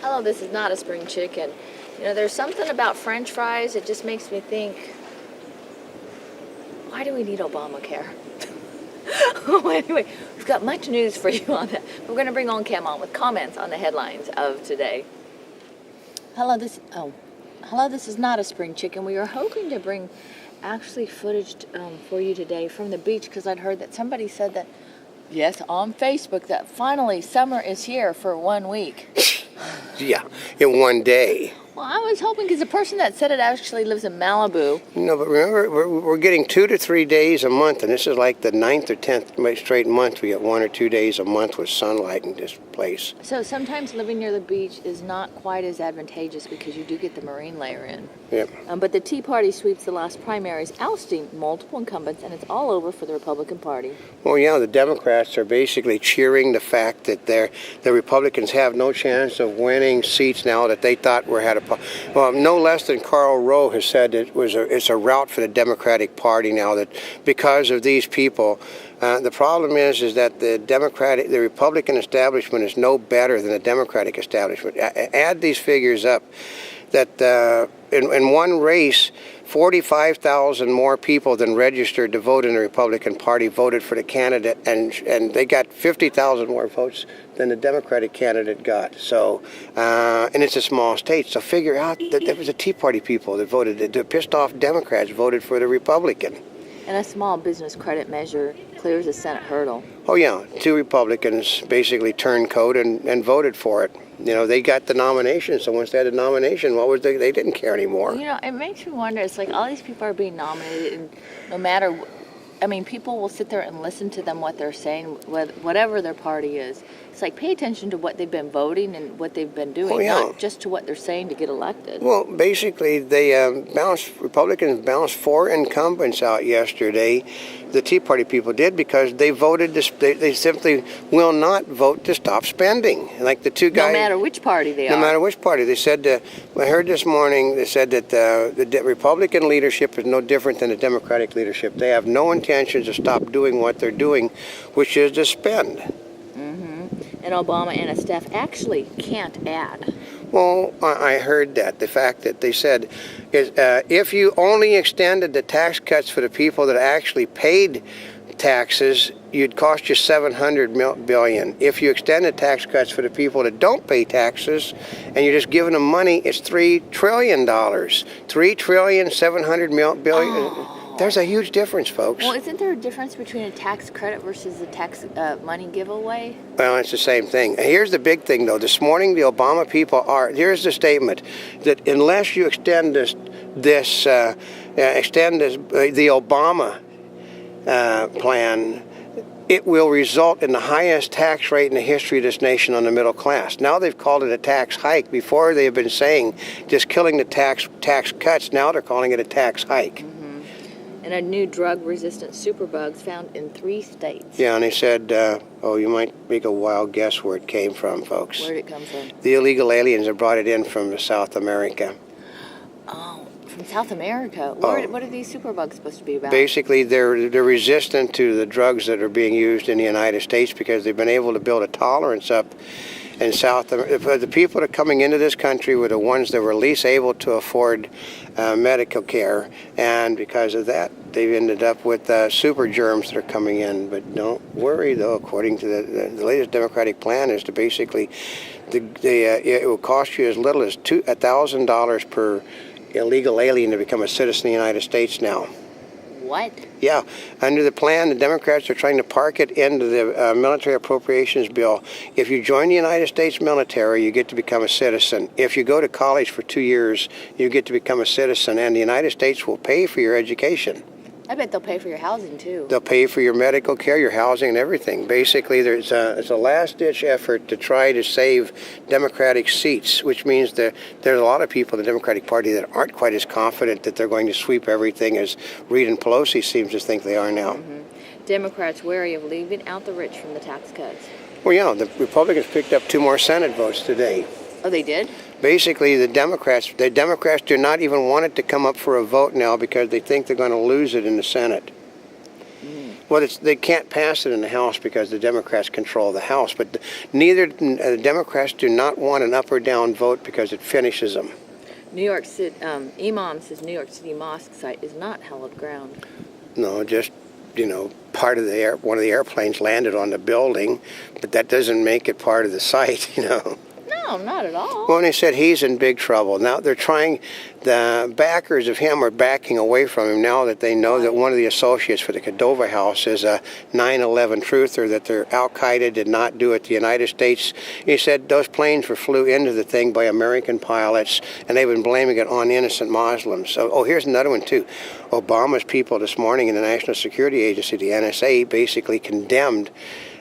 Hello, this is not a spring chicken. You know, there's something about French fries that just makes me think, why do we need Obamacare? Oh, anyway, we've got much news for you on that. We're going to bring Oldecam on with comments on the headlines of today. Hello, this is not a spring chicken. We were hoping to bring actually footage for you today from the beach because I'd heard that somebody said that, yes, on Facebook, that finally summer is here for 1 week. Yeah, in one day. Well, I was hoping because the person that said it actually lives in Malibu. No, but remember, we're getting 2 to 3 days a month, and this is like the 9th or 10th straight month. We get 1 or 2 days a month with sunlight in this place. So sometimes living near the beach is not quite as advantageous because you do get the marine layer in. Yep. But the Tea Party sweeps the last primaries, ousting multiple incumbents, and it's all over for the Republican Party. Well, yeah, the Democrats are basically cheering the fact that the Republicans have no chance of winning seats now that they thought had a. Well, no less than Karl Rove has said it's a rout for the Democratic Party now that because of these people. The problem is that the Republican establishment is no better than the Democratic establishment. Add these figures up. That in one race, 45,000 more people than registered to vote in the Republican Party voted for the candidate, and they got 50,000 more votes than the Democratic candidate got. So, and it's a small state. So figure out that there was the Tea Party people that voted. The pissed off Democrats voted for the Republican. And a small business credit measure clears the Senate hurdle. Oh yeah, 2 Republicans basically turned coat and voted for it. You know, they got the nomination, so once they had the nomination, they didn't care anymore. You know, it makes me wonder, it's like all these people are being nominated, and no matter, I mean, people will sit there and listen to them, what they're saying, whatever their party is. It's like, pay attention to what they've been voting and what they've been doing, not just to what they're saying to get elected. Well, basically, Republicans bounced 4 incumbents out yesterday. The Tea Party people did because they voted. They simply will not vote to stop spending. Like the two guys. No matter which party they are. No matter which party. They said. I heard this morning. They said that the Republican leadership is no different than the Democratic leadership. They have no intentions of stop doing what they're doing, which is to spend. And Obama and his staff actually can't add. Well, I heard that. The fact that they said is if you only extended the tax cuts for the people that actually paid taxes, you'd cost you $700 billion. If you extended tax cuts for the people that don't pay taxes and you're just giving them money, it's $3 trillion. $3,700 billion. Oh. There's a huge difference, folks. Well, isn't there a difference between a tax credit versus a tax money giveaway? Well, it's the same thing. Here's the big thing, though. This morning, the Obama people here's the statement, that unless you extend the Obama plan, it will result in the highest tax rate in the history of this nation on the middle class. Now they've called it a tax hike. Before they have been saying just killing the tax cuts. Now they're calling it a tax hike. And a new drug-resistant superbugs found in 3 states. Yeah, and they said, you might make a wild guess where it came from, folks. Where did it come from? The illegal aliens have brought it in from South America. Oh, from South America? What are these superbugs supposed to be about? Basically, they're resistant to the drugs that are being used in the United States because they've been able to build a tolerance up in South America. The people that are coming into this country were the ones that were least able to afford medical care, and because of that, they've ended up with super germs that are coming in. But don't worry, though. According to the latest Democratic plan, is to basically, it will cost you as little as $1,000 per illegal alien to become a citizen of the United States now. What? Yeah. Under the plan, the Democrats are trying to park it into the military appropriations bill. If you join the United States military, you get to become a citizen. If you go to college for 2 years, you get to become a citizen, and the United States will pay for your education. I bet they'll pay for your housing, too. They'll pay for your medical care, your housing, and everything. Basically, it's a last-ditch effort to try to save Democratic seats, which means that there's a lot of people in the Democratic Party that aren't quite as confident that they're going to sweep everything as Reid and Pelosi seems to think they are now. Democrats wary of leaving out the rich from the tax cuts. Well, yeah, the Republicans picked up 2 more Senate votes today. Oh, they did? Basically, the Democrats do not even want it to come up for a vote now because they think they're going to lose it in the Senate. Well, they can't pass it in the House because the Democrats control the House. But neither the Democrats do not want an up or down vote because it finishes them. New York City, Imam says New York City mosque site is not hallowed ground. No, just, part of one of the airplanes landed on the building, but that doesn't make it part of the site, No, not at all. Well, they said he's in big trouble. Now they're trying, the backers of him are backing away from him now that they know that one of the associates for the Cordova House is a 9/11 truther, that their Al-Qaeda did not do it. The United States, he said those planes flew into the thing by American pilots, and they've been blaming it on innocent Muslims. So, here's another one too. Obama's people this morning in the National Security Agency, the NSA, basically condemned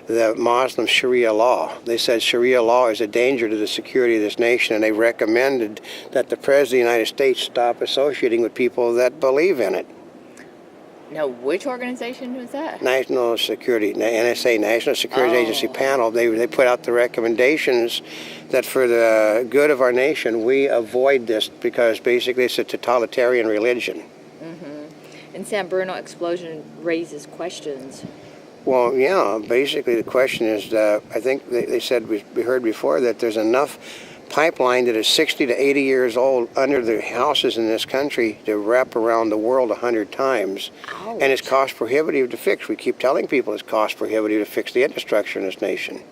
the Muslim Sharia law. They said Sharia law is a danger to the security of this nation, and they recommended that the President of the United States stop associating with people that believe in it. Now, which organization was that? National Security, NSA, National Security Agency panel, they put out the recommendations that for the good of our nation, we avoid this because basically it's a totalitarian religion. And San Bruno explosion raises questions. Well, yeah, basically the question is, I think they said, we heard before, that there's enough pipeline that is 60 to 80 years old under the houses in this country to wrap around the world 100 times. Ouch. And it's cost prohibitive to fix. We keep telling people it's cost prohibitive to fix the infrastructure in this nation.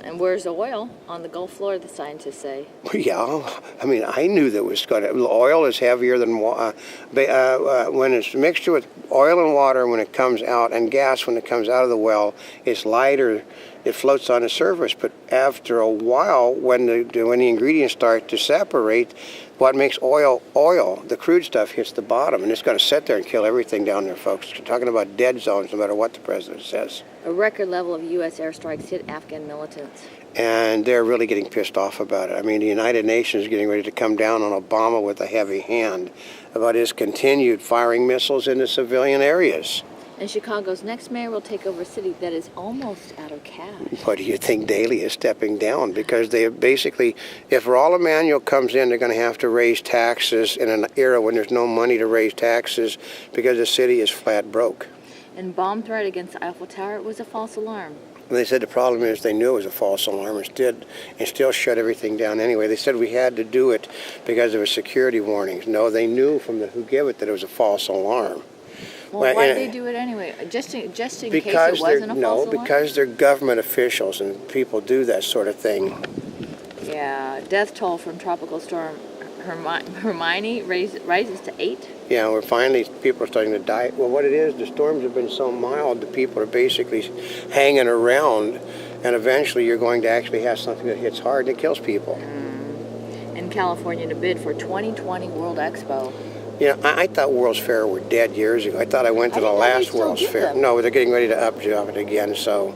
And where's the oil on the Gulf floor, the scientists say? Well, yeah, I mean, I knew that was going to, oil is heavier than, when it's mixed with oil and water when it comes out, and gas when it comes out of the well, it's lighter, it floats on the surface, but after a while, when the ingredients start to separate, what makes oil, the crude stuff hits the bottom, and it's going to sit there and kill everything down there, folks. We're talking about dead zones, no matter what the president says. A record level of U.S. airstrikes hit Afghan militants. And they're really getting pissed off about it. I mean, the United Nations is getting ready to come down on Obama with a heavy hand about his continued firing missiles into civilian areas. And Chicago's next mayor will take over a city that is almost out of cash. What do you think Daley is stepping down? Because they basically, if Raul Emanuel comes in, they're going to have to raise taxes in an era when there's no money to raise taxes because the city is flat broke. And bomb threat against the Eiffel Tower was a false alarm. They said the problem is they knew it was a false alarm and still shut everything down anyway. They said we had to do it because of a security warnings. No, they knew from who gave it that it was a false alarm. Well, why did they do it anyway? Just in case it wasn't a false alarm? Because they're government officials and people do that sort of thing. Yeah, death toll from tropical storm Hermione rises to 8. Yeah, people are starting to die. Well, what it is, the storms have been so mild that people are basically hanging around, and eventually you're going to actually have something that hits hard and it kills people. In California to bid for 2020 World Expo. I thought World's Fair were dead years ago. I thought I went to the last World's Fair. No, they're getting ready to upjob it again. So,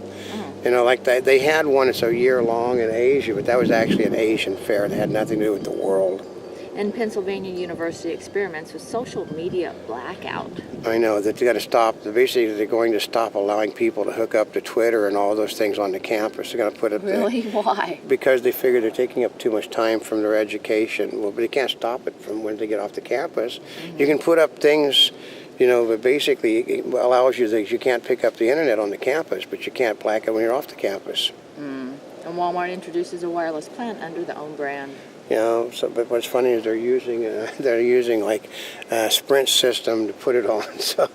like they had one that's a year long in Asia, but that was actually an Asian fair. It had nothing to do with the world. And Pennsylvania University experiments with social media blackout. I know that they got to stop. Basically, they're going to stop allowing people to hook up to Twitter and all those things on the campus. They're going to put it. Really? Why? Because they figure they're taking up too much time from their education. Well, but they can't stop it from when they get off the campus. You can put up things, but basically it allows you things. You can't pick up the internet on the campus, but you can't black it when you're off the campus. And Walmart introduces a wireless plan under their own brand. But what's funny is they're using like a Sprint system to put it on. So,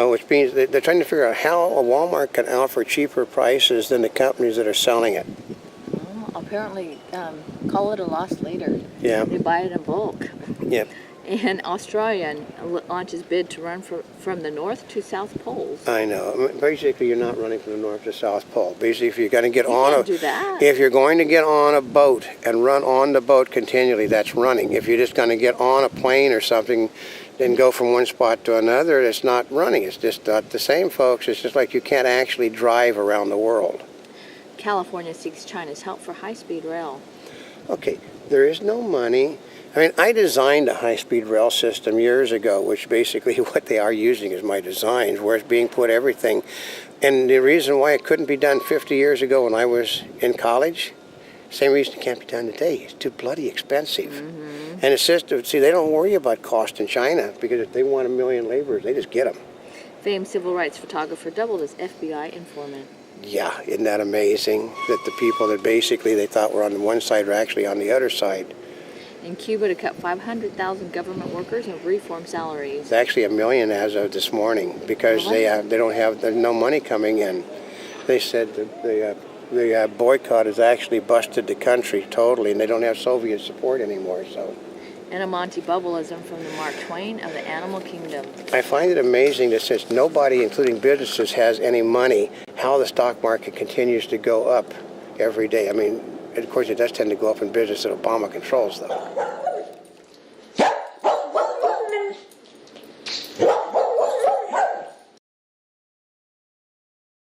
which means they're trying to figure out how a Walmart can offer cheaper prices than the companies that are selling it. Well, apparently, call it a loss leader. Yeah. They buy it in bulk. Yep. And Australia launches bid to run from the North to South Poles. I know. Basically, you're not running from the North to South Pole. Basically, if you're going to get if you're going to get on a boat and run on the boat continually, that's running. If you're just going to get on a plane or something and go from one spot to another, it's not running. It's just not the same, folks. It's just like you can't actually drive around the world. California seeks China's help for high-speed rail. Okay, there is no money. I mean, I designed a high-speed rail system years ago, which basically what they are using is my designs, where it's being put everything. And the reason why it couldn't be done 50 years ago when I was in college, same reason it can't be done today. It's too bloody expensive. And the system, they don't worry about cost in China because if they want 1 million laborers, they just get them. Famed civil rights photographer doubled as FBI informant. Yeah, isn't that amazing? That the people that basically they thought were on the one side were actually on the other side. In Cuba to cut 500,000 government workers and reform salaries. It's actually 1 million as of this morning because Really? there's no money coming in. They said that the boycott has actually busted the country totally, and they don't have Soviet support anymore. So. And a Monty Bubbleism from the Mark Twain of the animal kingdom. I find it amazing that since nobody, including businesses, has any money, how the stock market continues to go up every day. I mean, of course, it does tend to go up in business that Obama controls, though.